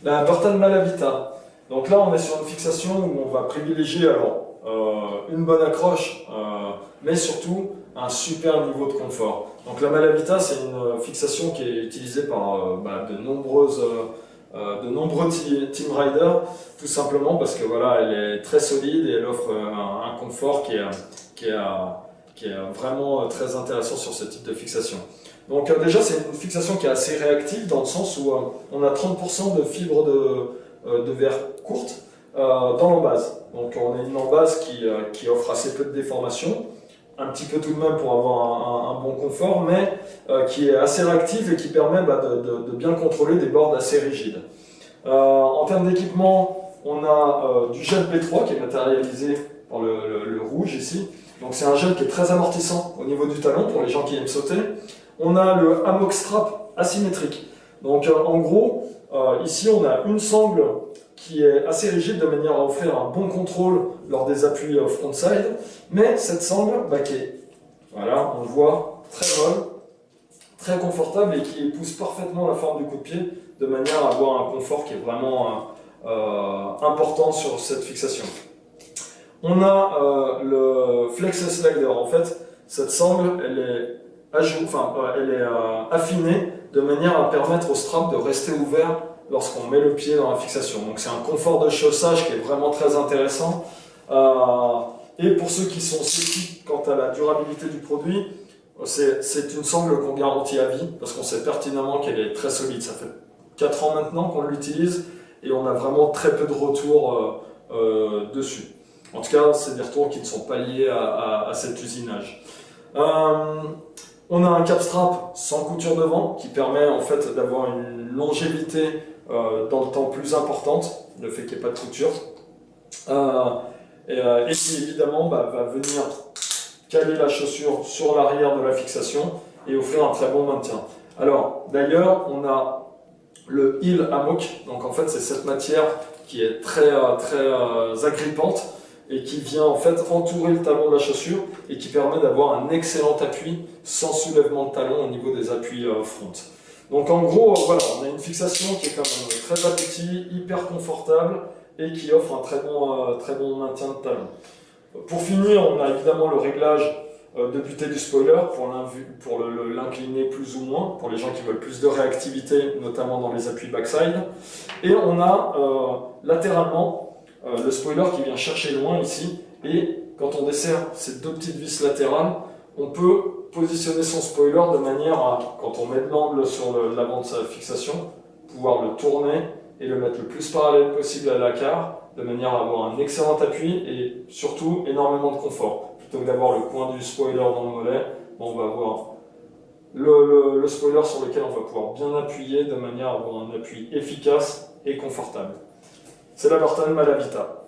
La Burton Malavita. Donc là, on est sur une fixation où on va privilégier alors une bonne accroche, mais surtout un super niveau de confort. Donc la Malavita, c'est une fixation qui est utilisée par de nombreux team riders, tout simplement parce que voilà, elle est très solide et elle offre un confort qui est vraiment très intéressant sur ce type de fixation. Donc déjà, c'est une fixation qui est assez réactive dans le sens où on a 30% de fibres de verre courtes dans l'embase. Donc on a une embase qui offre assez peu de déformation, un petit peu tout de même pour avoir un bon confort, mais qui est assez réactive et qui permet de bien contrôler des boards assez rigides. En termes d'équipement, on a du gel P3 qui est matérialisé par le rouge ici. Donc c'est un gel qui est très amortissant au niveau du talon pour les gens qui aiment sauter. On a le hammock strap asymétrique. Donc en gros, ici on a une sangle qui est assez rigide de manière à offrir un bon contrôle lors des appuis frontside, mais cette sangle qui est, voilà, on le voit, très molle, très confortable et qui épouse parfaitement la forme du coup de pied de manière à avoir un confort qui est vraiment important sur cette fixation. On a le flex slider. En fait, cette sangle, elle est affinée de manière à permettre au strap de rester ouvert lorsqu'on met le pied dans la fixation. Donc c'est un confort de chaussage qui est vraiment très intéressant. Et pour ceux qui sont sceptiques quant à la durabilité du produit, c'est une sangle qu'on garantit à vie parce qu'on sait pertinemment qu'elle est très solide. Ça fait 4 ans maintenant qu'on l'utilise et on a vraiment très peu de retours dessus. En tout cas, c'est des retours qui ne sont pas liés à cet usinage. On a un capstrap sans couture devant qui permet en fait d'avoir une longévité dans le temps plus importante, le fait qu'il n'y ait pas de couture. Et qui évidemment va venir caler la chaussure sur l'arrière de la fixation et offrir un très bon maintien. Alors d'ailleurs, on a le heel hammock, donc en fait c'est cette matière qui est très agrippante et qui vient en fait entourer le talon de la chaussure et qui permet d'avoir un excellent appui sans soulèvement de talon au niveau des appuis front. Donc en gros, voilà, on a une fixation qui est quand même très aboutie, hyper confortable et qui offre un très bon maintien de talon. Pour finir, on a évidemment le réglage de butée du spoiler pour l'incliner plus ou moins, pour les gens qui veulent plus de réactivité, notamment dans les appuis backside. Et on a latéralement le spoiler qui vient chercher loin ici, et quand on dessert ces deux petites vis latérales, on peut positionner son spoiler de manière à, quand on met de l'angle sur l'avant de sa fixation, pouvoir le tourner et le mettre le plus parallèle possible à la carre, de manière à avoir un excellent appui et surtout énormément de confort. Plutôt que d'avoir le coin du spoiler dans le mollet, on va avoir le spoiler sur lequel on va pouvoir bien appuyer de manière à avoir un appui efficace et confortable. C'est la Burton Malavita.